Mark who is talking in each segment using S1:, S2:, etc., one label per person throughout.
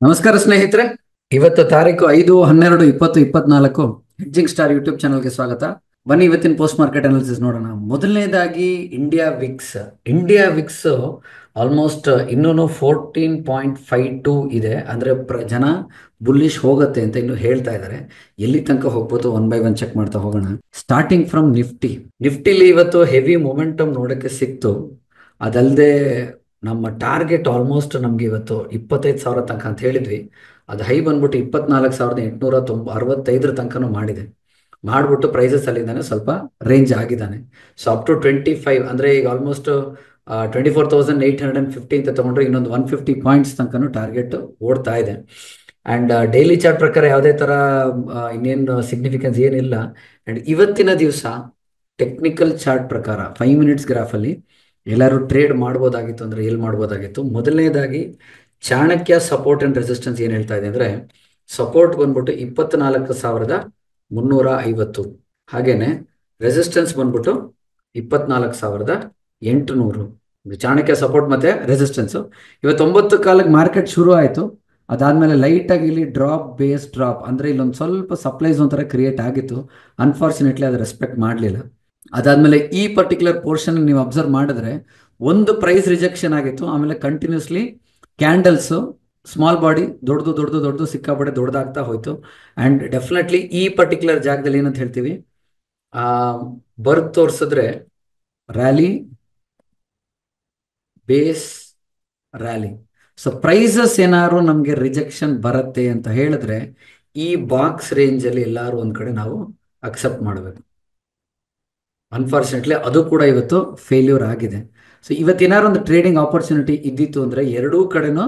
S1: ನಮಸ್ಕಾರ ಸ್ನೇಹಿತರೆ. ಇವತ್ತು ತಾರೀಕು 5/12/2024. ಹೆಡ್ಜಿಂಗ್ ಸ್ಟಾರ್ ಯೂಟ್ಯೂಬ್ ಚಾನಲ್ಗೆ ಸ್ವಾಗತ. ಬನ್ನಿ ಇವತ್ತಿನ ಪೋಸ್ಟ್ ಮಾರ್ಕೆಟ್ ಅನಾಲಿಸಿಸ್ ನೋಡೋಣ. ಮೊದಲನೇದಾಗಿ ಇಂಡಿಯಾ ವಿಕ್ಸ್ ಆಲ್ಮೋಸ್ಟ್ ಇನ್ನೂ 14.52 ಇದೆ. ಅಂದ್ರೆ ಜನ ಬುಲ್ಲಿಶ್ ಹೋಗುತ್ತೆ ಅಂತ ಇನ್ನು ಹೇಳ್ತಾ ಇದ್ದಾರೆ. ಎಲ್ಲಿ ತನಕ ಹೋಗ್ಬೋದು ಒನ್ ಬೈ ಒನ್ ಚೆಕ್ ಮಾಡ್ತಾ ಹೋಗೋಣ. ಸ್ಟಾರ್ಟಿಂಗ್ ಫ್ರಮ್ ನಿಫ್ಟಿಲಿ ಇವತ್ತು ಹೆವಿ ಮೊಮೆಂಟಮ್ ನೋಡಕ್ಕೆ ಸಿಕ್ತು. ಅದಲ್ಲದೆ ನಮ್ಮ ಟಾರ್ಗೆಟ್ ಆಲ್ಮೋಸ್ಟ್ ನಮ್ಗೆ ಇವತ್ತು 25,000 ತನಕ ಅಂತ ಹೇಳಿದ್ವಿ. ಅದು ಹೈ ಬಂದ್ಬಿಟ್ಟು 24,865 ತನಕನೂ ಮಾಡ್ಬಿಟ್ಟು ಪ್ರೈಸಸ್ ಅಲ್ಲಿಂದಾನೆ ಸ್ವಲ್ಪ ರೇಂಜ್ ಆಗಿದ್ದಾನೆ. ಸೊ ಅಪ್ ಟು 25 ಅಂದ್ರೆ ಈಗ ಆಲ್ಮೋಸ್ಟ್ 24,850 ಅಂತ ತಗೊಂಡ್ರೆ ಇನ್ನೊಂದು 150 ಪಾಯಿಂಟ್ಸ್ ತನಕನೂ ಟಾರ್ಗೆಟ್ ಓಡ್ತಾ ಇದೆ. ಅಂಡ್ ಡೈಲಿ ಚಾರ್ಟ್ ಪ್ರಕಾರ ಯಾವುದೇ ತರ ಇನ್ನೇನು ಸಿಗ್ನಿಫಿಕೆನ್ಸ್ ಏನಿಲ್ಲ. ಅಂಡ್ ಇವತ್ತಿನ ದಿವಸ ಟೆಕ್ನಿಕಲ್ ಚಾರ್ಟ್ ಪ್ರಕಾರ 5 ಮಿನಿಟ್ಸ್ ಗ್ರಾಫ್ ಅಲ್ಲಿ ಎಲ್ಲರೂ ಟ್ರೇಡ್ ಮಾಡ್ಬೋದಾಗಿತ್ತು ಅಂದ್ರೆ ಎಲ್ಲಿ ಮಾಡ್ಬೋದಾಗಿತ್ತು. ಮೊದಲನೇದಾಗಿ ಚಾಣಕ್ಯ ಸಪೋರ್ಟ್ ಅಂಡ್ ರೆಸಿಸ್ಟೆನ್ಸ್ ಏನ್ ಹೇಳ್ತಾ ಇದೆ ಅಂದ್ರೆ, ಸಪೋರ್ಟ್ ಬಂದ್ಬಿಟ್ಟು 24,350, ಹಾಗೇನೆ ರೆಸಿಸ್ಟೆನ್ಸ್ ಬಂದ್ಬಿಟ್ಟು 24,800. ಚಾಣಕ್ಯ ಸಪೋರ್ಟ್ ಮತ್ತೆ ರೆಸಿಸ್ಟೆನ್ಸ್. ಇವತ್ತು 9 ಕಾಲಕ್ಕೆ ಮಾರ್ಕೆಟ್ ಶುರು ಆಯ್ತು. ಅದಾದ್ಮೇಲೆ ಲೈಟ್ ಆಗಿ ಇಲ್ಲಿ ಡ್ರಾಪ್ ಅಂದ್ರೆ ಇಲ್ಲೊಂದು ಸ್ವಲ್ಪ ಸಪ್ಲೈಸ್ ಒಂಥರ ಕ್ರಿಯೇಟ್ ಆಗಿತ್ತು. ಅನ್ಫಾರ್ಚುನೇಟ್ಲಿ ಅದು ರೆಸ್ಪೆಕ್ಟ್ ಮಾಡಲಿಲ್ಲ. ಅದಾದ್ಮೇಲೆ ಈ ಪರ್ಟಿಕ್ಯುಲರ್ ಪೋರ್ಷನ್ ನೀವು ಅಬ್ಸರ್ವ್ ಮಾಡಿದ್ರೆ ಒಂದು ಪ್ರೈಸ್ ರಿಜೆಕ್ಷನ್ ಆಗಿತ್ತು. ಆಮೇಲೆ ಕಂಟಿನ್ಯೂಸ್ಲಿ ಕ್ಯಾಂಡಲ್ಸ್ ಸ್ಮಾಲ್ ಬಾಡಿ ದೊಡ್ಡದು ಸಿಕ್ಕಾಪಟ್ಟೆ ದೊಡ್ಡದಾಗ್ತಾ ಹೋಯ್ತು. ಅಂಡ್ ಡೆಫಿನೆಟ್ಲಿ ಈ ಪರ್ಟಿಕ್ಯುಲರ್ ಜಾಗದಲ್ಲಿ ಏನಂತ ಹೇಳ್ತೀವಿ, ಬರ್ತ್ ತೋರಿಸಿದ್ರೆ rally base rally. So prices ಏನಾದ್ರು ನಮಗೆ ರಿಜೆಕ್ಷನ್ ಬರುತ್ತೆ ಅಂತ ಹೇಳಿದ್ರೆ ಈ ಬಾಕ್ಸ್ ರೇಂಜ್ ಅಲ್ಲಿ ಎಲ್ಲಾರು ಒಂದ್ ಕಡೆ ನಾವು ಅಕ್ಸೆಪ್ಟ್ ಮಾಡಬೇಕು. ಅನ್ಫಾರ್ಚುನೇಟ್ಲಿ ಅದು ಕೂಡ ಇವತ್ತು ಫೇಲ್ಯೂರ್ ಆಗಿದೆ. ಸೊ ಇವತ್ತೇನಾದ್ರು ಒಂದು ಟ್ರೇಡಿಂಗ್ ಆಪರ್ಚುನಿಟಿ ಇದ್ದಿತ್ತು ಅಂದ್ರೆ ಎರಡೂ ಕಡೆನೂ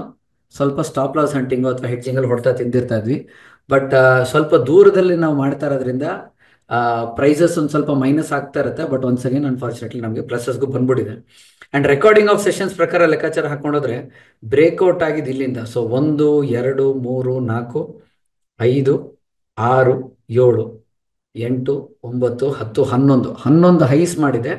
S1: ಸ್ವಲ್ಪ ಸ್ಟಾಪ್ ಲಾಸ್ ಹಂಟಿಂಗು ಅಥವಾ ಹೆಡ್ಜಿಂಗ್ ಅಲ್ಲಿ ಹೊಡ್ತಾ ತಿಂದಿರ್ತಾ ಇದ್ವಿ. ಬಟ್ ಸ್ವಲ್ಪ ದೂರದಲ್ಲಿ ನಾವು ಮಾಡ್ತಾ ಇರೋದ್ರಿಂದ ಪ್ರೈಸಸ್ ಒಂದು ಸ್ವಲ್ಪ ಮೈನಸ್ ಆಗ್ತಾ ಇರುತ್ತೆ. ಬಟ್ ಒನ್ಸ್ ಅಗೇನ್ ಅನ್ಫಾರ್ಚುನೇಟ್ಲಿ ನಮಗೆ ಪ್ಲಸಸ್ಗೂ ಬಂದ್ಬಿಟ್ಟಿದೆ. ಅಂಡ್ ರೆಕಾರ್ಡಿಂಗ್ ಆಫ್ ಸೆಷನ್ಸ್ ಪ್ರಕಾರ ಲೆಕ್ಕಾಚಾರ ಹಾಕೊಂಡೋದ್ರೆ ಬ್ರೇಕ್ಔಟ್ ಆಗಿದೆ ಇಲ್ಲಿಂದ. ಸೊ 1 2 3 4 5 6 7 8 9 10 11 ಹೈಸ್ ಮಾಡಿದೆ.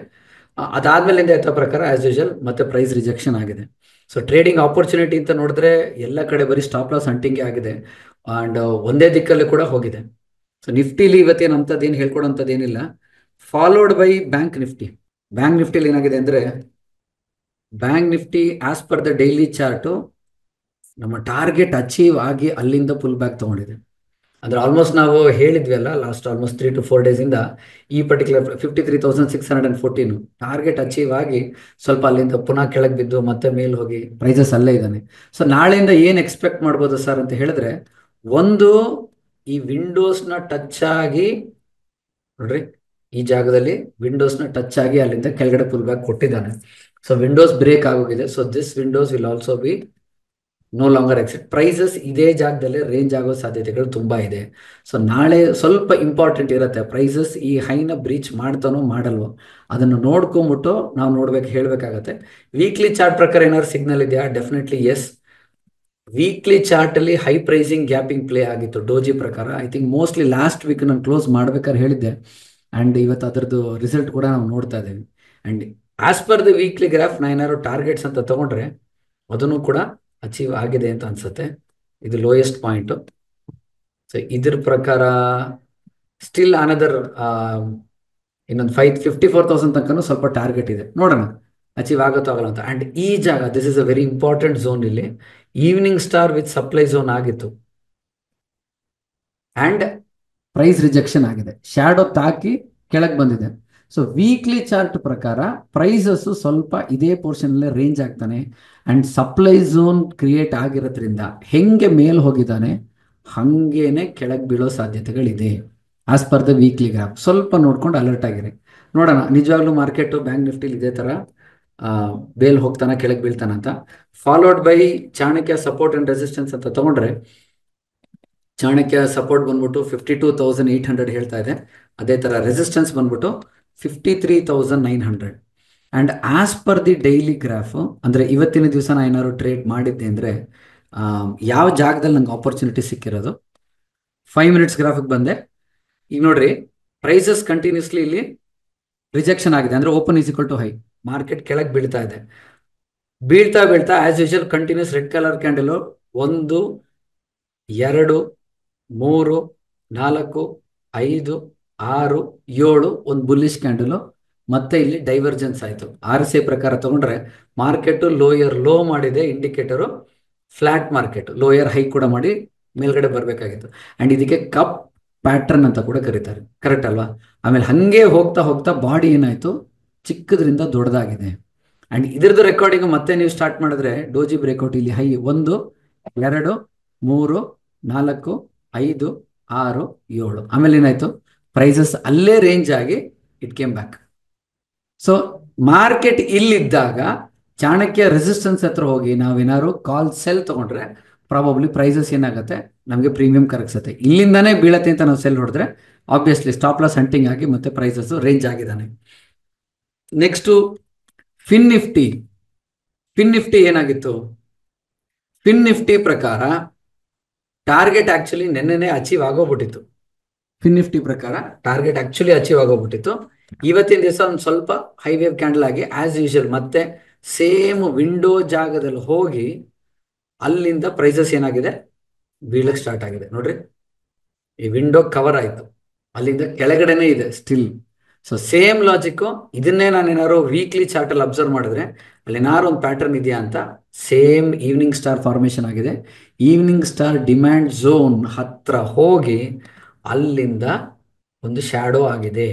S1: ಅದಾದ್ಮೇಲಿಂದ ಯಥಾ ಪ್ರಕಾರ ಆಸ್ ಯೂಶಲ್ ಮತ್ತೆ ಪ್ರೈಸ್ ರಿಜೆಕ್ಷನ್ ಆಗಿದೆ. ಸೊ ಟ್ರೇಡಿಂಗ್ ಆಪರ್ಚುನಿಟಿ ಅಂತ ನೋಡಿದ್ರೆ ಎಲ್ಲ ಕಡೆ ಬರೀ ಸ್ಟಾಪ್ ಲಾಸ್ ಹಂಟಿಂಗ್ ಆಗಿದೆ. ಅಂಡ್ ಒಂದೇ ದಿಕ್ಕಲ್ಲಿ ಕೂಡ ಹೋಗಿದೆ. ಸೊ ನಿಫ್ಟಿಲಿ ಇವತ್ತೇನು ಅಂತದ್ದೇನು ಹೇಳ್ಕೊಡೋಂಥದ್ದೇನಿಲ್ಲ. ಫಾಲೋಡ್ ಬೈ ಬ್ಯಾಂಕ್ ನಿಫ್ಟಿಲಿ ಏನಾಗಿದೆ ಅಂದ್ರೆ, bank Nifty as per the daily chart ನಮ್ಮ ಟಾರ್ಗೆಟ್ ಅಚೀವ್ ಆಗಿ ಅಲ್ಲಿಂದ ಪುಲ್ ಬ್ಯಾಕ್ ತಗೊಂಡಿದೆ. ಅಂದ್ರೆ ಆಲ್ಮೋಸ್ಟ್ ನಾವು ಹೇಳಿದ್ವಿ ಅಲ್ಲ, ಲಾಸ್ಟ್ ಆಲ್ಮೋಸ್ಟ್ 3 to 4 ಡೇಸ್ ಇಂದ ಈ ಪರ್ಟಿಕ್ಯುಲರ್ 53,614 ಟಾರ್ಗೆಟ್ ಅಚೀವ್ ಆಗಿ ಸ್ವಲ್ಪ ಅಲ್ಲಿಂದ ಪುನಃ ಕೆಳಗೆ ಬಿದ್ದು ಮತ್ತೆ ಮೇಲ್ ಹೋಗಿ ಪ್ರೈಸಸ್ ಅಲ್ಲೇ ಇದ್ದಾನೆ. ಸೊ ನಾಳೆಯಿಂದ ಏನ್ ಎಕ್ಸ್ಪೆಕ್ಟ್ ಮಾಡ್ಬೋದು ಸರ್ ಅಂತ ಹೇಳಿದ್ರೆ, ಒಂದು ಈ ವಿಂಡೋಸ್ನ ಟಚ್ ಆಗಿ ನೋಡ್ರಿ, ಈ ಜಾಗದಲ್ಲಿ ವಿಂಡೋಸ್ನ ಟಚ್ ಆಗಿ ಅಲ್ಲಿಂದ ಕೆಳಗಡೆ ಪುಲ್ ಬ್ಯಾಕ್ ಕೊಟ್ಟಿದ್ದಾನೆ. ಸೊ ವಿಂಡೋಸ್ ಬ್ರೇಕ್ ಆಗೋಗಿದೆ. So this windows will also be no longer exit. Prices ಇದೇ ಜಾಗದಲ್ಲಿ ರೇಂಜ್ ಆಗೋ ಸಾಧ್ಯತೆಗಳು ತುಂಬಾ ಇದೆ. ಸೊ ನಾಳೆ ಸ್ವಲ್ಪ ಇಂಪಾರ್ಟೆಂಟ್ ಇರುತ್ತೆ, ಪ್ರೈಸಸ್ ಈ ಹೈನ ಬ್ರೀಚ್ ಮಾಡ್ತಾನೋ ಮಾಡಲ್ವೋ ಅದನ್ನು ನೋಡ್ಕೊಂಬಿಟ್ಟು ನಾವು ಹೇಳ್ಬೇಕಾಗತ್ತೆ. ವೀಕ್ಲಿ ಚಾರ್ಟ್ ಪ್ರಕಾರ ಏನಾದ್ರು ಸಿಗ್ನಲ್ ಇದೆಯಾ? Definitely yes. ವೀಕ್ಲಿ ಚಾರ್ಟ್ ಅಲ್ಲಿ ಹೈ ಪ್ರೈಸಿಂಗ್ ಗ್ಯಾಪಿಂಗ್ ಪ್ಲೇ ಆಗಿತ್ತು ಡೋಜಿ ಪ್ರಕಾರ. I think mostly last week ನಾನು ಕ್ಲೋಸ್ ಮಾಡ್ಬೇಕಾದ್ರೆ ಹೇಳಿದ್ದೆ. ಅಂಡ್ ಇವತ್ತು ಅದರದ್ದು ರಿಸಲ್ಟ್ ಕೂಡ ನಾವು ನೋಡ್ತಾ ಇದ್ದೀವಿ. And as per the weekly graph ನಾ ಏನಾದ್ರು ಟಾರ್ಗೆಟ್ಸ್ ಅಂತ ತಗೊಂಡ್ರೆ ಅದನ್ನು ಕೂಡ ಅಚೀವ್ ಆಗಿದೆ ಅಂತ ಅನ್ಸುತ್ತೆ. ಇದು ಲೋಯೆಸ್ಟ್ ಪಾಯಿಂಟ್. ಸೊ ಇದ್ರ ಪ್ರಕಾರ ಸ್ಟಿಲ್ ಅನದರ್ ಇನ್ನೊಂದು 54,000 ತನಕನೂ ಸ್ವಲ್ಪ ಟಾರ್ಗೆಟ್ ಇದೆ. ನೋಡೋಣ ಅಚೀವ್ ಆಗುತ್ತೋ ಆಗಲ್ಲ ಅಂತ. ಅಂಡ್ ಈ ಜಾಗ this is a very important zone. ಇಲ್ಲಿ evening star with supply zone ಆಗಿತ್ತು ಅಂಡ್ ಪ್ರೈಸ್ ರಿಜೆಕ್ಷನ್ ಆಗಿದೆ. ಶ್ಯಾಡೋ ತಾಕಿ ಕೆಳಗೆ ಬಂದಿದೆ. ಸೊ ವೀಕ್ಲಿ ಚಾರ್ಟ್ ಪ್ರಕಾರ ಪ್ರೈಸಸ್ ಸ್ವಲ್ಪ ಇದೇ ಪೋರ್ಷನ್ ಅಲ್ಲೇ ರೇಂಜ್ ಆಗ್ತಾನೆ. ಅಂಡ್ ಸಪ್ಲೈ ಝೋನ್ ಕ್ರಿಯೇಟ್ ಆಗಿರೋದ್ರಿಂದ ಹೆಂಗೆ ಮೇಲ್ ಹೋಗಿದ್ದಾನೆ ಹಂಗೇನೆ ಕೆಳಗೆ ಬೀಳೋ ಸಾಧ್ಯತೆಗಳಿದೆ as per the weekly graph. ಸ್ವಲ್ಪ ನೋಡ್ಕೊಂಡು ಅಲರ್ಟ್ ಆಗಿರಿ. ನೋಡೋಣ ನಿಜವಾಗ್ಲೂ ಮಾರ್ಕೆಟ್ ಬ್ಯಾಂಕ್ ನಿಫ್ಟಿಲಿ ಇದೇ ತರ ಬೇಲ್ ಹೋಗ್ತಾನ ಕೆಳಗೆ ಬೀಳ್ತಾನ ಅಂತ. Followed by Chanakya support and resistance ಅಂತ ತಗೊಂಡ್ರೆ, ಚಾಣಕ್ಯ ಸಪೋರ್ಟ್ ಬಂದ್ಬಿಟ್ಟು 52,800 ಹೇಳ್ತಾ ಇದೆ. ಅದೇ ತರ ರೆಸಿಸ್ಟೆನ್ಸ್ ಬಂದ್ಬಿಟ್ಟು 53,900. And as per the daily graph ಅಂದ್ರೆ ಇವತ್ತಿನ ದಿವಸ ನಾ ಏನಾದ್ರು ಟ್ರೇಡ್ ಮಾಡಿದ್ದೆ ಅಂದ್ರೆ ಯಾವ ಜಾಗದಲ್ಲಿ ನಂಗೆ ಆಪರ್ಚುನಿಟಿ ಸಿಕ್ಕಿರೋದು, 5 ಮಿನಿಟ್ಸ್ ಗ್ರಾಫಿಗೆ ಬಂದೆ. ಈಗ ನೋಡ್ರಿ, ಪ್ರೈಸಸ್ ಕಂಟಿನ್ಯೂಸ್ಲಿ ಇಲ್ಲಿ ರಿಜೆಕ್ಷನ್ ಆಗಿದೆ. ಅಂದ್ರೆ open is equal to high, market ಕೆಳಗೆ ಬೀಳ್ತಾ ಇದೆ. ಬೀಳ್ತಾ as usual continues red colour candle 1 2, 3, 4, 5, 6, 7 ಒಂದು ಬುಲ್ಲಿಶ್ ಕ್ಯಾಂಡಲು. ಮತ್ತೆ ಇಲ್ಲಿ ಡೈವರ್ಜೆನ್ಸ್ ಆಯಿತು. ಆರ್ ಸಿ ಪ್ರಕಾರ ತಗೊಂಡ್ರೆ ಮಾರ್ಕೆಟ್ ಲೋಯರ್ ಲೋ ಮಾಡಿದೆ, indicator flat market lower high ಕೂಡ ಮಾಡಿ ಮೇಲ್ಗಡೆ ಬರಬೇಕಾಗಿತ್ತು. ಆ್ಯಂಡ್ ಇದಕ್ಕೆ ಕಪ್ ಪ್ಯಾಟರ್ನ್ ಅಂತ ಕೂಡ ಕರೀತಾರೆ, ಕರೆಕ್ಟ್ ಅಲ್ವಾ? ಆಮೇಲೆ ಹಾಗೆ ಹೋಗ್ತಾ ಹೋಗ್ತಾ ಬಾಡಿ ಏನಾಯಿತು, ಚಿಕ್ಕದ್ರಿಂದ ದೊಡ್ಡದಾಗಿದೆ. ಆ್ಯಂಡ್ ಇದ್ರದ್ದು ರೆಕಾರ್ಡಿಂಗ್ ಮತ್ತೆ ನೀವು ಸ್ಟಾರ್ಟ್ ಮಾಡಿದ್ರೆ ಡೋಜಿ ಬ್ರೇಕ್ಔಟ್ ಇಲ್ಲಿ ಹೈ 1, 2, 3, 4, 5, 6, 7. ಆಮೇಲೆ ಏನಾಯ್ತು, ಪ್ರೈಸಸ್ ಅಲ್ಲೇ ರೇಂಜ್ ಆಗಿ it came back. So market ಇಲ್ಲಿದ್ದಾಗ ಚಾಣಕ್ಯ ರೆಸಿಸ್ಟೆನ್ಸ್ ಹತ್ರ ಹೋಗಿ ನಾವೇನಾದ್ರು ಕಾಲ್ ಸೆಲ್ ತಗೊಂಡ್ರೆ ಪ್ರಾಬಬ್ಲಿ ಪ್ರೈಸಸ್ ಏನಾಗುತ್ತೆ, ನಮಗೆ ಪ್ರೀಮಿಯಂ ಕರಗಿಸುತ್ತೆ. ಇಲ್ಲಿಂದಾನೇ ಬೀಳತ್ತೆ ಅಂತ ನಾವು ಸೆಲ್ ಹೊಡೆದ್ರೆ ಆಬ್ವಿಯಸ್ಲಿ ಸ್ಟಾಪ್ ಲಾಸ್ ಹಂಟಿಂಗ್ ಆಗಿ ಮತ್ತೆ ಪ್ರೈಸಸ್ ರೇಂಜ್ ಆಗಿದ್ದಾನೆ. Next Fin Nifty. Fin Nifty ಏನಾಗಿತ್ತು, ಫಿನ್ ನಿಫ್ಟಿ ಪ್ರಕಾರ ಟಾರ್ಗೆಟ್ ಆಕ್ಚುಲಿ ನೆನ್ನೆನೆ ಅಚೀವ್ ಆಗೋಗ್ಬಿಟ್ಟಿತ್ತು. ಫಿನ್ ನಿಫ್ಟಿ ಪ್ರಕಾರ ಟಾರ್ಗೆಟ್ ಆಕ್ಚುಲಿ ಅಚೀವ್ ಆಗೋಗ್ಬಿಟ್ಟಿತ್ತು. ಇವತ್ತಿನ ದಿವಸ ಒಂದು ಸ್ವಲ್ಪ ಹೈ ವೇವ್ ಕ್ಯಾಂಡಲ್ ಆಗಿ ಆಸ್ ಯೂಶುವಲ್ ಮತ್ತೆ ಸೇಮ್ ವಿಂಡೋ ಜಾಗದಲ್ಲಿ ಹೋಗಿ ಅಲ್ಲಿಂದ ಪ್ರೈಸಸ್ ಏನಾಗಿದೆ, ಬೀಳಕ್ ಸ್ಟಾರ್ಟ್ ಆಗಿದೆ. ನೋಡ್ರಿ, ಈ ವಿಂಡೋ ಕವರ್ ಆಯ್ತು, ಅಲ್ಲಿಂದ ಕೆಳಗಡೆನೇ ಇದೆ ಸ್ಟಿಲ್. So same logic. ಇದನ್ನೇ ನಾನು ಏನಾದ್ರು ವೀಕ್ಲಿ ಚಾರ್ಟಲ್ಲಿ ಅಬ್ಸರ್ವ್ ಮಾಡಿದ್ರೆ ಅಲ್ಲಿ ಏನಾದ್ರು ಒಂದು ಪ್ಯಾಟರ್ನ್ ಇದೆಯಾ ಅಂತ, ಸೇಮ್ ಈವ್ನಿಂಗ್ ಸ್ಟಾರ್ ಫಾರ್ಮೇಷನ್ ಆಗಿದೆ. ಈವ್ನಿಂಗ್ ಸ್ಟಾರ್ ಡಿಮ್ಯಾಂಡ್ ಝೋನ್ ಹತ್ರ ಹೋಗಿ ಅಲ್ಲಿಂದ ಒಂದು ಶ್ಯಾಡೋ ಆಗಿದೆ.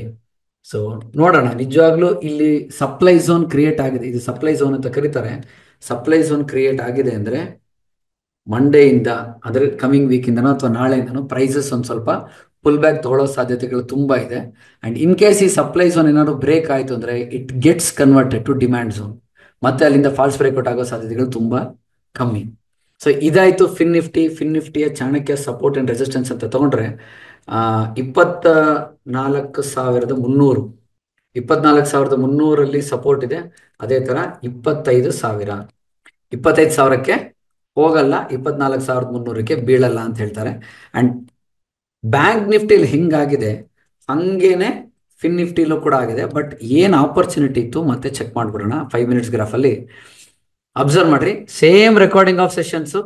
S1: ಸೊ ನೋಡೋಣ, ನಿಜವಾಗ್ಲೂ ಇಲ್ಲಿ ಸಪ್ಲೈ ಝೋನ್ ಕ್ರಿಯೇಟ್ ಆಗಿದೆ. ಇದು ಸಪ್ಲೈ ಝೋನ್ ಅಂತ ಕರೀತಾರೆ. ಸಪ್ಲೈ ಝೋನ್ ಕ್ರಿಯೇಟ್ ಆಗಿದೆ ಅಂದರೆ ಮಂಡೆಯಿಂದ ಅಂದರೆ ಕಮಿಂಗ್ ವೀಕಿಂದನೋ ಅಥವಾ ನಾಳೆಯಿಂದನೋ ಪ್ರೈಸಸ್ ಒಂದು ಸ್ವಲ್ಪ ಪುಲ್ ಬ್ಯಾಕ್ ತಗೊಳ್ಳೋ ಸಾಧ್ಯತೆಗಳು ತುಂಬ ಇದೆ. ಆ್ಯಂಡ್ ಇನ್ ಕೇಸ್ ಈ ಸಪ್ಲೈ ಝೋನ್ ಏನಾದ್ರು ಬ್ರೇಕ್ ಆಯಿತು ಅಂದರೆ it gets converted to demand zone, ಮತ್ತೆ ಅಲ್ಲಿಂದ ಫಾಲ್ಸ್ ಬ್ರೇಕ್ಔಟ್ ಆಗೋ ಸಾಧ್ಯತೆಗಳು ತುಂಬ ಕಮ್ಮಿ. ಸೊ ಇದಾಯಿತು ಫಿನ್ ನಿಫ್ಟಿ. ಫಿನ್ ನಿಫ್ಟಿಯ ಚಾಣಕ್ಯ ಸಪೋರ್ಟ್ ಆ್ಯಂಡ್ ರೆಸಿಸ್ಟೆನ್ಸ್ ಅಂತ ತಗೊಂಡ್ರೆ 24,300, 24,300 ಸಪೋರ್ಟ್ ಇದೆ. ಅದೇ ಥರ 25,000, 25,000ಕ್ಕೆ ಹೋಗಲ್ಲ, 24,300ಕ್ಕೆ ಬೀಳಲ್ಲ ಅಂತ ಹೇಳ್ತಾರೆ. ಆ್ಯಂಡ್ ಬ್ಯಾಂಕ್ ನಿಫ್ಟಿಲಿ ಹೆಂಗಾಗಿದೆ ಹಂಗೇನೆ ಫಿನ್ ನಿಫ್ಟಿಲೂ ಕೂಡ ಆಗಿದೆ. ಬಟ್ ಏನು ಆಪರ್ಚುನಿಟಿ ಇತ್ತು ಮತ್ತೆ ಚೆಕ್ ಮಾಡ್ಬಿಡೋಣ. 5 ಮಿನಿಟ್ಸ್ ಗ್ರಾಫಲ್ಲಿ ಅಬ್ಸರ್ವ್ ಮಾಡ್ರಿ, ಸೇಮ್ ರೆಕಾರ್ಡಿಂಗ್ ಆಫ್ ಸೆಷನ್ಸು,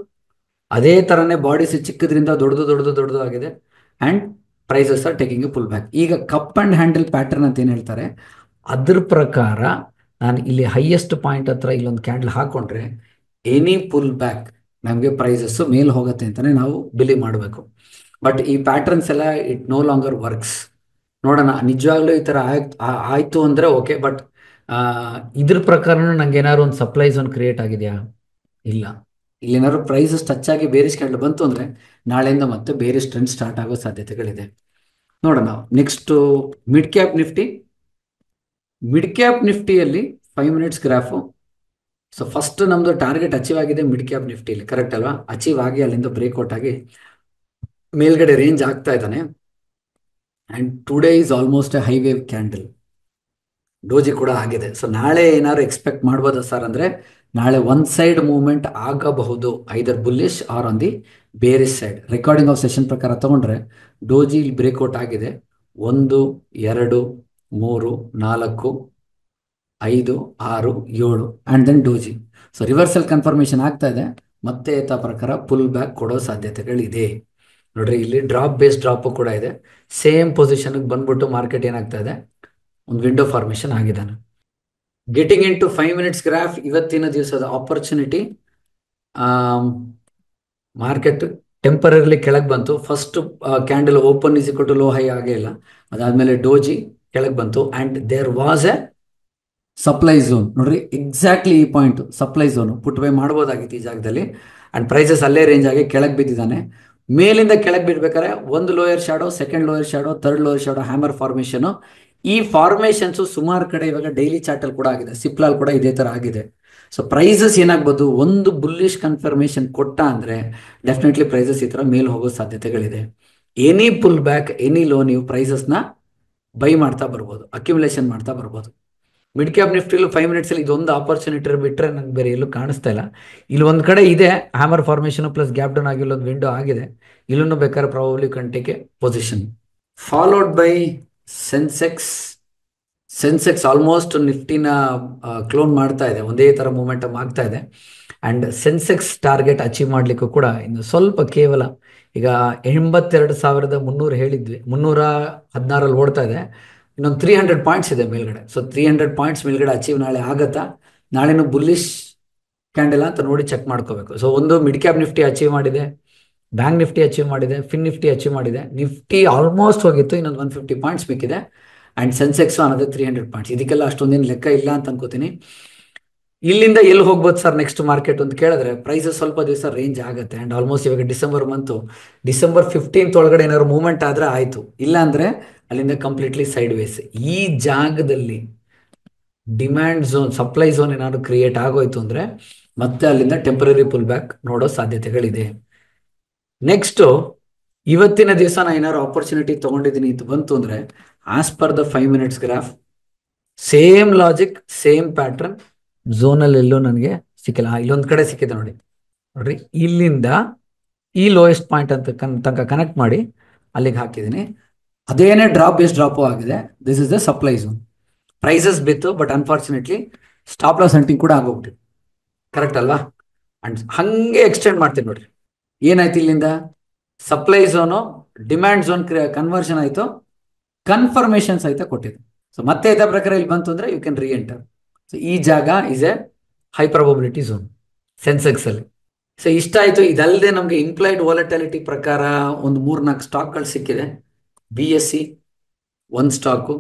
S1: ಅದೇ ಥರನೇ ಬಾಡೀಸ್ ಚಿಕ್ಕದ್ರಿಂದ ದೊಡ್ಡದು ಆಗಿದೆ. And prices are taking a pull back. ಈಗ ಕಪ್ ಆ್ಯಂಡ್ ಹ್ಯಾಂಡಲ್ ಪ್ಯಾಟರ್ನ್ ಅಂತ ಏನು ಹೇಳ್ತಾರೆ ಅದ್ರ ಪ್ರಕಾರ ನಾನು ಇಲ್ಲಿ ಹೈಯೆಸ್ಟ್ ಪಾಯಿಂಟ್ ಹತ್ರ ಇಲ್ಲೊಂದು ಕ್ಯಾಂಡಲ್ ಹಾಕೊಂಡ್ರೆ ಎನಿ ಪುಲ್ ಬ್ಯಾಕ್ ನಮಗೆ ಪ್ರೈಸಸ್ಸು ಮೇಲೆ ಹೋಗುತ್ತೆ ಅಂತಲೇ ನಾವು ಬಿಲೀವ್ ಮಾಡಬೇಕು. ಬಟ್ ಈ ಪ್ಯಾಟರ್ನ್ಸ್ ಎಲ್ಲ ಇಟ್ ನೋ ಲಾಂಗರ್ ವರ್ಕ್ಸ್. ನೋಡೋಣ, ನಿಜವಾಗ್ಲೂ ಈ ಥರ ಆಯಿತು ಅಂದರೆ ಓಕೆ. ಬಟ್ ಇದ್ರ ಪ್ರಕಾರನೂ ನಂಗೆ ಏನಾದ್ರು ಒಂದು ಸಪ್ಲೈ ಝೋನ್ ಕ್ರಿಯೇಟ್ ಆಗಿದೆಯಾ, ಇಲ್ಲ. ಇಲ್ಲೇನಾದ್ರು ಪ್ರೈಸಸ್ ಟಚ್ ಆಗಿ ಬೇರಿಶ್ ಕ್ಯಾಂಡಲ್ ಬಂತು ಅಂದರೆ ನಾಳೆಯಿಂದ ಮತ್ತೆ ಬೇರಿಶ್ ಟ್ರೆಂಡ್ ಸ್ಟಾರ್ಟ್ ಆಗೋ ಸಾಧ್ಯತೆಗಳಿದೆ. ನೋಡೋಣ. Next mid cap Nifty. Mid cap ನಿಫ್ಟಿಯಲ್ಲಿ 5 ಮಿನಿಟ್ಸ್ ಗ್ರಾಫು. ಸೊ ಫಸ್ಟ್ ನಮ್ಮದು ಟಾರ್ಗೆಟ್ ಅಚೀವ್ ಆಗಿದೆ ಮಿಡ್ ಕ್ಯಾಪ್ ನಿಫ್ಟಿಯಲ್ಲಿ, ಕರೆಕ್ಟ್ ಅಲ್ವಾ? ಅಚೀವ್ ಆಗಿ ಅಲ್ಲಿಂದ ಬ್ರೇಕ್ಔಟ್ ಆಗಿ ಮೇಲ್ಗಡೆ ರೇಂಜ್ ಆಗ್ತಾ ಇದ್ದಾನೆ. And today is almost a high wave candle. Doji ಕೂಡ ಆಗಿದೆ. ಸೊ ನಾಳೆ ಏನಾದ್ರು ಎಕ್ಸ್ಪೆಕ್ಟ್ ಮಾಡ್ಬೋದಾ ಸರ್ ಅಂದರೆ ನಾಳೆ ಒನ್ ಸೈಡ್ ಮೂವ್ಮೆಂಟ್ ಆಗಬಹುದು, either bullish or on the bearish side. Recording of session ಪ್ರಕಾರ ತಗೊಂಡ್ರೆ ಡೋಜಿ ಇಲ್ಲಿ ಬ್ರೇಕ್ಔಟ್ ಆಗಿದೆ 1, 2, 3, 4, 5, 6, 7 and then doji. So reversal confirmation ಆಗ್ತಾ ಇದೆ. ಮತ್ತೆ ಯಥಾ ಪ್ರಕಾರ ಪುಲ್ ಬ್ಯಾಕ್ ಕೊಡೋ ಸಾಧ್ಯತೆಗಳಿದೆ. ನೋಡ್ರಿ, ಇಲ್ಲಿ ಡ್ರಾಪ್ ಬೇಸ್ ಡ್ರಾಪು ಕೂಡ ಇದೆ. ಸೇಮ್ ಪೊಸಿಷನ್ಗೆ ಬಂದ್ಬಿಟ್ಟು ಮಾರ್ಕೆಟ್ ಏನಾಗ್ತಾ ಇದೆ, ಒಂದು ವಿಂಡೋ ಫಾರ್ಮೇಷನ್ ಆಗಿದ್ದಾನೆ. Getting in to 5 minutes graph. ಇವತ್ತಿನ ದಿವಸದ ಆಪರ್ಚುನಿಟಿ, ಮಾರ್ಕೆಟ್ ಟೆಂಪರರಿಲಿ ಕೆಳಗೆ ಬಂತು. First candle open is equal to low high ಆಗೇ ಇಲ್ಲ. ಅದಾದಮೇಲೆ ಡೋಜಿ ಕೆಳಗೆ ಬಂತು and there was a supply zone. ನೋಡ್ರಿ, ಎಕ್ಸಾಕ್ಟ್ಲಿ ಈ point supply zone put buy ಮಾಡ್ಬೋದಾಗಿತ್ತು ಈ ಜಾಗದಲ್ಲಿ. ಆ್ಯಂಡ್ ಪ್ರೈಸಸ್ ಅಲ್ಲೇ ರೇಂಜ್ ಆಗಿ ಕೆಳಗೆ ಬಿದ್ದಿದ್ದಾನೆ. ಮೇಲಿಂದ ಕೆಳಗೆ ಬಿಡ್ಬೇಕಾದ್ರೆ ಒಂದು lower shadow, second lower shadow, third lower shadow, hammer formation. ಈ ಫಾರ್ಮೇಷನ್ಸು ಸುಮಾರು ಕಡೆ ಇವಾಗ ಡೈಲಿ ಚಾರ್ಟಲ್ಲಿ ಕೂಡ ಆಗಿದೆ, ಸಿಪ್ಲಾಲ್ ಕೂಡ ಇದೇ ಥರ ಆಗಿದೆ. ಸೊ ಪ್ರೈಸಸ್ ಏನಾಗ್ಬೋದು, ಒಂದು ಬುಲ್ಲಿಶ್ ಕನ್ಫರ್ಮೇಷನ್ ಕೊಟ್ಟ ಅಂದರೆ ಡೆಫಿನೆಟ್ಲಿ ಪ್ರೈಸಸ್ ಈ ಥರ ಮೇಲೆ ಹೋಗೋ ಸಾಧ್ಯತೆಗಳಿದೆ. Any pull back, any low ನೀವು ಪ್ರೈಸಸ್ನ ಬೈ ಮಾಡ್ತಾ ಬರ್ಬೋದು, ಅಕ್ಯುಮುಲೇಷನ್ ಮಾಡ್ತಾ ಬರ್ಬೋದು. ಮಿಡ್ ಕ್ಯಾಪ್ ನಿಫ್ಟಿಲು 5 ಮಿನಿಟ್ಸಲ್ಲಿ ಇದೊಂದು ಆಪರ್ಚುನಿಟಿ ಬಿಟ್ಟರೆ ನಂಗೆ ಬೇರೆ ಎಲ್ಲೂ ಕಾಣಿಸ್ತಾ ಇಲ್ಲ. ಇಲ್ಲಿ ಒಂದು ಕಡೆ ಇದೆ hammer formation plus gap down ಆಗಿ ಇಲ್ಲೊಂದು ವಿಂಡೋ ಆಗಿದೆ. ಇಲ್ಲೂ ಬೇಕಾದ್ರೆ ಪ್ರಾಬಬ್ಲಿ ಕಂಟಿಗೆ position followed by Sensex. Sensex almost ನಿಫ್ಟಿನ ಕ್ಲೋನ್ ಮಾಡ್ತಾ ಇದೆ, ಒಂದೇ ಥರ ಮೂಮೆಂಟಮ್ ಆಗ್ತಾ ಇದೆ. ಆ್ಯಂಡ್ ಸೆನ್ಸೆಕ್ಸ್ ಟಾರ್ಗೆಟ್ ಅಚೀವ್ ಮಾಡಲಿಕ್ಕೂ ಕೂಡ ಇನ್ನು ಸ್ವಲ್ಪ ಕೇವಲ ಈಗ 82,300 ಹೇಳಿದ್ವಿ, 316 ಓಡ್ತಾ ಇದೆ. ಇನ್ನೊಂದು 300 ಪಾಯಿಂಟ್ಸ್ ಇದೆ ಮೇಲ್ಗಡೆ. ಸೊ 300 ಪಾಯಿಂಟ್ಸ್ ಮೇಲ್ಗಡೆ ಅಚೀವ್ ನಾಳೆ ಆಗತ್ತಾ, ನಾಳೆನೂ ಬುಲ್ಲಿಶ್ ಕ್ಯಾಂಡಲ್ ಅಂತ ನೋಡಿ ಚೆಕ್ ಮಾಡ್ಕೋಬೇಕು. ಸೊ ಒಂದು ಮಿಡ್ ಕ್ಯಾಪ್ ನಿಫ್ಟಿ ಅಚೀವ್ ಮಾಡಿದೆ, ಬ್ಯಾಂಕ್ ನಿಫ್ಟಿ ಅಚೀವ್ ಮಾಡಿದೆ, ಫಿನ್ ನಿಫ್ಟಿ ಅಚೀವ್ ಮಾಡಿದೆ. ನಿಫ್ಟಿ ಆಲ್ಮೋಸ್ಟ್ ಹೋಗಿತ್ತು, ಇನ್ನೊಂದು 150 ಪಾಯಿಂಟ್ಸ್ ಬೇಕಿದೆ. ಆ್ಯಂಡ್ ಸೆನ್ಸೆಕ್ಸ್ ಅನ್ನೋದು 300 ಪಾಯಿಂಟ್ಸ್. ಇದಕ್ಕೆಲ್ಲ ಅಷ್ಟೊಂದೇನು ಲೆಕ್ಕ ಇಲ್ಲ ಅಂತ ಅನ್ಕೋತೀನಿ. ಇಲ್ಲಿಂದ ಎಲ್ಲಿ ಹೋಗ್ಬೋದು ಸರ್ ನೆಕ್ಸ್ಟ್ ಮಾರ್ಕೆಟ್ ಅಂತ ಕೇಳಿದ್ರೆ, ಪ್ರೈಸಸ್ ಸ್ವಲ್ಪ ದಿವಸ ರೇಂಜ್ ಆಗುತ್ತೆ. ಆ್ಯಂಡ್ ಆಲ್ಮೋಸ್ಟ್ ಇವಾಗ ಡಿಸೆಂಬರ್ 15th ಒಳಗಡೆ ಏನಾದ್ರು ಮೂವ್ಮೆಂಟ್ ಆದರೆ ಆಯಿತು, ಇಲ್ಲ ಅಂದರೆ ಅಲ್ಲಿಂದ ಕಂಪ್ಲೀಟ್ಲಿ ಸೈಡ್ ವೇಸ್. ಈ ಜಾಗದಲ್ಲಿ ಡಿಮ್ಯಾಂಡ್ ಝೋನ್, ಸಪ್ಲೈ ಝೋನ್ ಏನಾದ್ರು ಕ್ರಿಯೇಟ್ ಆಗೋಯ್ತು ಅಂದರೆ ಮತ್ತೆ ಅಲ್ಲಿಂದ ಟೆಂಪರರಿ ಪುಲ್ ಬ್ಯಾಕ್ ನೋಡೋ ಸಾಧ್ಯತೆಗಳಿದೆ. ನೆಕ್ಸ್ಟು ಇವತ್ತಿನ ದಿವಸ ನಾನು ಏನಾದ್ರು ಆಪರ್ಚುನಿಟಿ ತೊಗೊಂಡಿದ್ದೀನಿ ಅಂತ ಬಂತು ಅಂದರೆ, as per the 5 minutes graph, same logic, same pattern, ಝೋನಲ್ಲಿ ಎಲ್ಲೂ ನನಗೆ ಸಿಕ್ಕಿಲ್ಲ. ಇಲ್ಲೊಂದು ಕಡೆ ಸಿಕ್ಕಿದೆ ನೋಡಿ, ನೋಡ್ರಿ, ಇಲ್ಲಿಂದ ಈ ಲೋಯೆಸ್ಟ್ ಪಾಯಿಂಟ್ ಅಂತ ತನಕ ಕನೆಕ್ಟ್ ಮಾಡಿ ಅಲ್ಲಿಗೆ ಹಾಕಿದ್ದೀನಿ. ಅದೇನೇ ಡ್ರಾಪು ಆಗಿದೆ. This is the supply zone. Prices ಬಿತ್ತು, but unfortunately stop loss hunting ಕೂಡ ಆಗೋಗ್ಬಿಟ್ಟು, ಕರೆಕ್ಟ್ ಅಲ್ವಾ? ಅಂಡ್ ಹಂಗೆ ಎಕ್ಸ್ಟೆಂಡ್ ಮಾಡ್ತೀನಿ ನೋಡ್ರಿ, ಏನಾಯ್ತು ಇಲ್ಲಿಂದ supply zone demand zone conversion ಆಯಿತು, ಕನ್ಫರ್ಮೇಶನ್ ಸಹಿತ ಕೊಟ್ಟಿದೆ. ಸೊ ಮತ್ತೆ ಇದೇ ಪ್ರಕಾರ ಇಲ್ಲಿ ಬಂತು ಅಂದರೆ you can reenter. So ಈ ಜಾಗ is a high probability zone Sensex ಅಲ್ಲಿ. ಸೊ ಇಷ್ಟ ಆಯಿತು. ಇದಲ್ಲದೆ ನಮಗೆ ಇಂಪ್ಲೈಡ್ ವಾಲಟಾಲಿಟಿ ಪ್ರಕಾರ ಒಂದು 3-4 ಸ್ಟಾಕ್ಗಳು ಸಿಕ್ಕಿದೆ. BSE ಒಂದು ಸ್ಟಾಕು.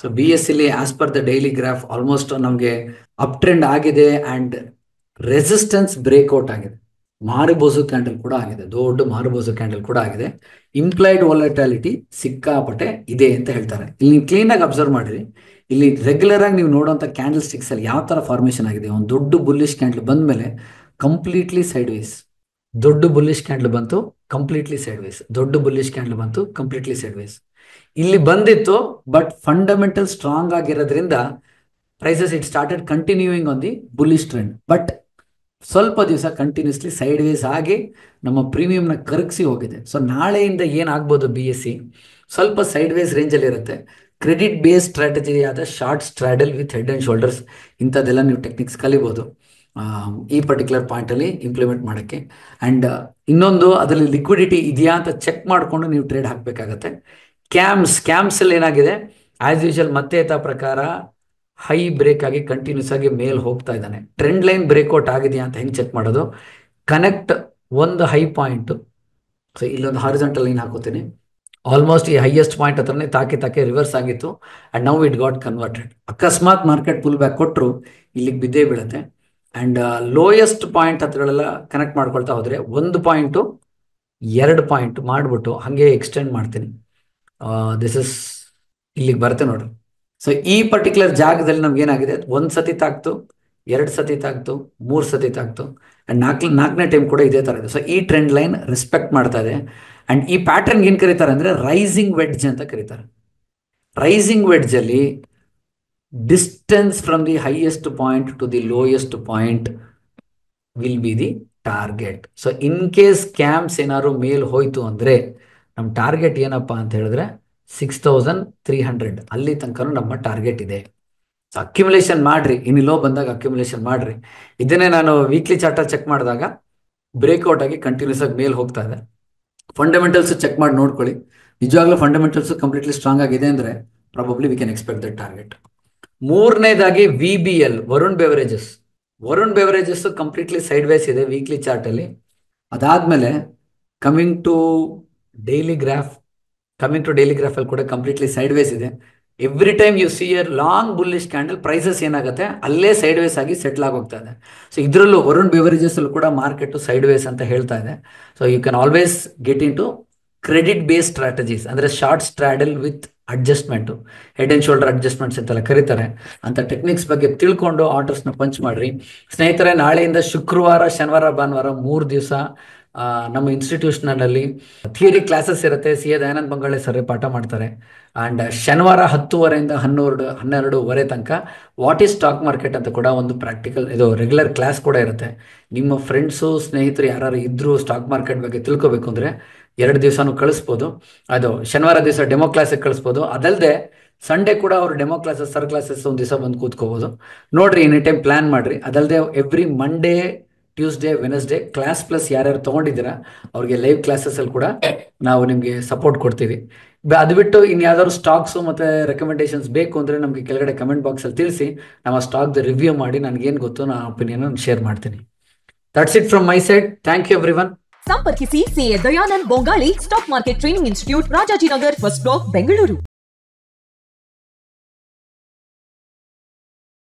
S1: ಸೊ BSEಲಿ as per the daily graph almost ನಮಗೆ ಅಪ್ ಟ್ರೆಂಡ್ ಆಗಿದೆ ಆ್ಯಂಡ್ ರೆಸಿಸ್ಟೆನ್ಸ್ ಬ್ರೇಕ್ಔಟ್ ಆಗಿದೆ. ಮಾರುಬೋಸು ಕ್ಯಾಂಡಲ್ ಕೂಡ ಆಗಿದೆ, ದೊಡ್ಡ ಮಾರುಬೋಸು ಕ್ಯಾಂಡಲ್ ಕೂಡ ಆಗಿದೆ. ಇಂಪ್ಲೈಡ್ ವಾಲಟಾಲಿಟಿ ಸಿಕ್ಕಾಪಟ್ಟೆ ಇದೆ ಅಂತ ಹೇಳ್ತಾರೆ. ಇಲ್ಲಿ ನೀವು ಕ್ಲೀನಾಗಿ ಅಬ್ಸರ್ವ್ ಮಾಡಿರಿ, ಇಲ್ಲಿ ರೆಗ್ಯುಲರ್ ಆಗಿ ನೀವು ನೋಡುವಂಥ ಕ್ಯಾಂಡಲ್ ಸ್ಟಿಕ್ಸ್ ಅಲ್ಲಿ ಯಾವ ಥರ ಫಾರ್ಮೇಷನ್ ಆಗಿದೆ. ಒಂದು ದೊಡ್ಡ ಬುಲ್ಲಿಶ್ ಕ್ಯಾಂಡಲ್ ಬಂದ ಮೇಲೆ ಕಂಪ್ಲೀಟ್ಲಿ ಸೈಡ್ ವೇಸ್, ದೊಡ್ಡ ಬುಲ್ಲಿಶ್ ಕ್ಯಾಂಡಲ್ ಬಂತು, ಕಂಪ್ಲೀಟ್ಲಿ ಸೈಡ್ ವೇಸ್, ದೊಡ್ಡ ಬುಲ್ಲಿಶ್ ಕ್ಯಾಂಡಲ್ ಬಂತು, ಕಂಪ್ಲೀಟ್ಲಿ ಸೈಡ್ ವೇಸ್. ಇಲ್ಲಿ ಬಂದಿತ್ತು, ಬಟ್ ಫಂಡಮೆಂಟಲ್ ಸ್ಟ್ರಾಂಗ್ ಆಗಿರೋದ್ರಿಂದ prices it started continuing on the bullish trend. But ಸ್ವಲ್ಪ ದಿವಸ ಕಂಟಿನ್ಯೂಸ್ಲಿ ಸೈಡ್ ವೇಸ್ ಆಗಿ ನಮ್ಮ ಪ್ರೀಮಿಯಂನ ಕರಗಿಸಿ ಹೋಗಿದೆ. ಸೊ ನಾಳೆಯಿಂದ ಏನಾಗ್ಬೋದು, BSE ಸ್ವಲ್ಪ ಸೈಡ್ ವೇಸ್ ರೇಂಜಲ್ಲಿ ಇರುತ್ತೆ. ಕ್ರೆಡಿಟ್ ಬೇಸ್ಡ್ ಸ್ಟ್ರಾಟಜಿ ಆದ short straddle with head and shoulders, ಇಂಥದ್ದೆಲ್ಲ ನೀವು ಟೆಕ್ನಿಕ್ಸ್ ಕಲಿಬೋದು ಈ ಪರ್ಟಿಕ್ಯುಲರ್ ಪಾಯಿಂಟಲ್ಲಿ ಇಂಪ್ಲಿಮೆಂಟ್ ಮಾಡೋಕ್ಕೆ. ಆ್ಯಂಡ್ ಇನ್ನೊಂದು, ಅದರಲ್ಲಿ ಲಿಕ್ವಿಡಿಟಿ ಇದೆಯಾ ಅಂತ ಚೆಕ್ ಮಾಡಿಕೊಂಡು ನೀವು ಟ್ರೇಡ್ ಹಾಕಬೇಕಾಗತ್ತೆ. ಕ್ಯಾಮ್ಸಲ್ಲಿ ಏನಾಗಿದೆ, ಆ್ಯಸ್ ಯೂಶುವಲ್ ಮತ್ತೆ ಯಥಾ ಪ್ರಕಾರ ಹೈ ಬ್ರೇಕ್ ಆಗಿ ಕಂಟಿನ್ಯೂಸ್ ಆಗಿ ಮೇಲ್ ಹೋಗ್ತಾ ಇದ್ದಾನೆ. ಟ್ರೆಂಡ್ ಲೈನ್ ಬ್ರೇಕ್ಔಟ್ ಆಗಿದೆಯಾ ಅಂತ ಹೆಂಗೆ ಚೆಕ್ ಮಾಡೋದು, ಕನೆಕ್ಟ್ ಒಂದು ಹೈ ಪಾಯಿಂಟು. ಸೊ ಇಲ್ಲೊಂದು ಹಾರಿಜಾಂಟಲ್ ಲೈನ್ ಹಾಕೋತೀನಿ. ಆಲ್ಮೋಸ್ಟ್ ಈ ಹೈಯೆಸ್ಟ್ ಪಾಯಿಂಟ್ ಹತ್ರನೇ ತಾಕಿ ರಿವರ್ಸ್ ಆಗಿತ್ತು and now it got converted. ಅಕಸ್ಮಾತ್ ಮಾರ್ಕೆಟ್ ಪುಲ್ ಬ್ಯಾಕ್ ಕೊಟ್ಟರು ಇಲ್ಲಿಗೆ ಬಿದ್ದೇ ಬೀಳುತ್ತೆ. ಆ್ಯಂಡ್ ಲೋಯೆಸ್ಟ್ ಪಾಯಿಂಟ್ ಹತ್ರಗಳೆಲ್ಲ ಕನೆಕ್ಟ್ ಮಾಡ್ಕೊಳ್ತಾ ಹೋದರೆ 1 ಪಾಯಿಂಟು 2 ಪಾಯಿಂಟ್ ಮಾಡಿಬಿಟ್ಟು ಹಾಗೆ ಎಕ್ಸ್ಟೆಂಡ್ ಮಾಡ್ತೀನಿ. ದಿಸ್ ಇಸ್ ಇಲ್ಲಿಗೆ ಬರುತ್ತೆ ನೋಡ್ರಿ. ಸೊ ಈ ಪರ್ಟಿಕ್ಯುಲರ್ ಜಾಗದಲ್ಲಿ ನಮ್ಗೆ ಏನಾಗಿದೆ, 1 ಸತಿ ತಾಕ್ತು, 2 ಸತಿ ತಾಕ್ತು, 3 ಸತಿ ತಾಕ್ತು, ಆ್ಯಂಡ್ ನಾಲ್ಕನೇ ಟೈಮ್ ಕೂಡ ಇದೇ ಥರ ಇದೆ. ಸೊ ಈ ಟ್ರೆಂಡ್ ಲೈನ್ ರೆಸ್ಪೆಕ್ಟ್ ಮಾಡ್ತಾ ಇದೆ. ಆ್ಯಂಡ್ ಈ ಪ್ಯಾಟರ್ನ್ ಏನು ಕರೀತಾರೆ ಅಂದರೆ ರೈಸಿಂಗ್ ವೆಡ್ಜ್ ಅಂತ ಕರೀತಾರೆ. ರೈಸಿಂಗ್ ವೆಡ್ಜಲ್ಲಿ distance from the highest point to the lowest point will be the target. So in case CAMS ಏನಾದ್ರು ಮೇಲ್ ಹೋಯ್ತು ಅಂದರೆ ನಮ್ಮ ಟಾರ್ಗೆಟ್ ಏನಪ್ಪ ಅಂತ ಹೇಳಿದ್ರೆ 6,300, ಅಲ್ಲಿ ತನಕ ನಮ್ಮ ಟಾರ್ಗೆಟ್ ಇದೆ. ಸೊ ಅಕ್ಯುಮುಲೇಷನ್ ಮಾಡ್ರಿ, ಇನ್ನು ಲೋ ಬಂದಾಗ ಅಕ್ಯುಮುಲೇಷನ್ ಮಾಡ್ರಿ. ಇದನ್ನೇ ನಾನು ವೀಕ್ಲಿ ಚಾರ್ಟಲ್ಲಿ ಚೆಕ್ ಮಾಡಿದಾಗ ಬ್ರೇಕ್ಔಟ್ ಆಗಿ ಕಂಟಿನ್ಯೂಸ್ ಆಗಿ ಮೇಲ್ ಹೋಗ್ತಾ ಇದೆ. ಫಂಡಮೆಂಟಲ್ಸ್ ಚೆಕ್ ಮಾಡಿ ನೋಡ್ಕೊಳ್ಳಿ, ನಿಜವಾಗ್ಲೂ ಫಂಡಮೆಂಟಲ್ಸ್ ಕಂಪ್ಲೀಟ್ಲಿ ಸ್ಟ್ರಾಂಗ್ ಆಗಿದೆ ಅಂದರೆ probably we can expect that target. ಮೂರನೇದಾಗಿ VBL, Varun Beverages completely sideways ಇದೆ ವೀಕ್ಲಿ ಚಾರ್ಟಲ್ಲಿ. ಅದಾದಮೇಲೆ ಕಮಿಂಗ್ ಟು ಡೈಲಿ ಗ್ರಾಫ್ ಅಲ್ಲಿ ಕೂಡ ಕಂಪ್ಲೀಟ್ಲಿ ಸೈಡ್ ವೇಸ್ ಇದೆ. Every time you see a long bullish candle, prices ಏನಾಗುತ್ತೆ ಅಲ್ಲೇ ಸೈಡ್ ವೇಸ್ ಆಗಿ ಸೆಟ್ಲ್ ಆಗೋಗ್ತಾ ಇದೆ. ಸೊ ಇದರಲ್ಲೂ ವರುಣ್ ಬೆವರೇಜಸ್ ಅಲ್ಲೂ ಕೂಡ ಮಾರ್ಕೆಟ್ ಸೈಡ್ ವೇಸ್ ಅಂತ ಹೇಳ್ತಾ ಇದೆ. So you can always get in to credit based strategies, ಅಂದರೆ short straddle with adjustment, head and shoulder adjustments ಅಂತೆಲ್ಲ ಕರೀತಾರೆ. ಅಂತ ಟೆಕ್ನಿಕ್ಸ್ ಬಗ್ಗೆ ತಿಳ್ಕೊಂಡು ಆರ್ಡರ್ಸ್ನ ಪಂಚ್ ಮಾಡ್ರಿ ಸ್ನೇಹಿತರೆ. ನಾಳೆಯಿಂದ ಶುಕ್ರವಾರ, ಶನಿವಾರ, ಭಾನುವಾರ 3 ದಿವಸ ನಮ್ಮ ಇನ್ಸ್ಟಿಟ್ಯೂಷನಲ್ಲಿ ಥಿಯರಿ ಕ್ಲಾಸಸ್ ಇರುತ್ತೆ. CA ದಯಾನಂದ್ ಬಂಗಾಳೆ ಸರ್ ಪಾಠ ಮಾಡ್ತಾರೆ. ಆ್ಯಂಡ್ ಶನಿವಾರ 10:30 ಇಂದ 12:30 ತನಕ ವಾಟ್ ಈಸ್ ಸ್ಟಾಕ್ ಮಾರ್ಕೆಟ್ ಅಂತ ಕೂಡ ಒಂದು ಪ್ರಾಕ್ಟಿಕಲ್ ಇದು ರೆಗ್ಯುಲರ್ ಕ್ಲಾಸ್ ಕೂಡ ಇರುತ್ತೆ. ನಿಮ್ಮ ಫ್ರೆಂಡ್ಸು ಸ್ನೇಹಿತರು ಯಾರು ಇದ್ದರೂ ಸ್ಟಾಕ್ ಮಾರ್ಕೆಟ್ ಬಗ್ಗೆ ತಿಳ್ಕೊಬೇಕು ಅಂದರೆ 2 ದಿವಸನೂ ಕಳಿಸ್ಬೋದು. ಅದು ಶನಿವಾರ ದಿವಸ ಡೆಮೋ ಕ್ಲಾಸಿಗೆ ಕಳಿಸ್ಬೋದು. ಅದಲ್ಲದೆ ಸಂಡೇ ಕೂಡ ಅವ್ರು ಡೆಮೋ ಕ್ಲಾಸಸ್ ಸರ್ ಕ್ಲಾಸಸ್ ಒಂದು ದಿವಸ ಬಂದು ಕೂತ್ಕೋಬೋದು. ನೋಡ್ರಿ, ಎನಿ ಟೈಮ್ ಪ್ಲಾನ್ ಮಾಡಿರಿ. ಅದಲ್ಲದೆ every Monday, Tuesday, Wednesday class plus ಯಾರ್ಯಾರು ತೊಗೊಂಡಿದ್ದೀರಾ ಅವ್ರಿಗೆ ಲೈವ್ ಕ್ಲಾಸಸ್ಸಲ್ಲಿ ಕೂಡ ನಾವು ನಿಮಗೆ ಸಪೋರ್ಟ್ ಕೊಡ್ತೀವಿ. ಅದು ಬಿಟ್ಟು ಇನ್ನು ಯಾವ್ದಾದ್ರು ಸ್ಟಾಕ್ಸು ಮತ್ತು ರೆಕಮೆಂಡೇಶನ್ಸ್ ಬೇಕು ಅಂದರೆ ನಮಗೆ ಕೆಳಗಡೆ ಕಮೆಂಟ್ ಬಾಕ್ಸಲ್ಲಿ ತಿಳಿಸಿ. ನಾವು ಆ ಸ್ಟಾಕ್ದು ರಿವ್ಯೂ ಮಾಡಿ ನನಗೇನು ಗೊತ್ತು ನಾನು ಒಪಿನಿಯನ್ ಶೇರ್ ಮಾಡ್ತೀನಿ. That's it from my side. Thank you everyone.
S2: ಸಂಪರ್ಕಿಸಿ CA Dayanand Bongali, stock market training institute, Rajajinagar, first block, Bengaluru.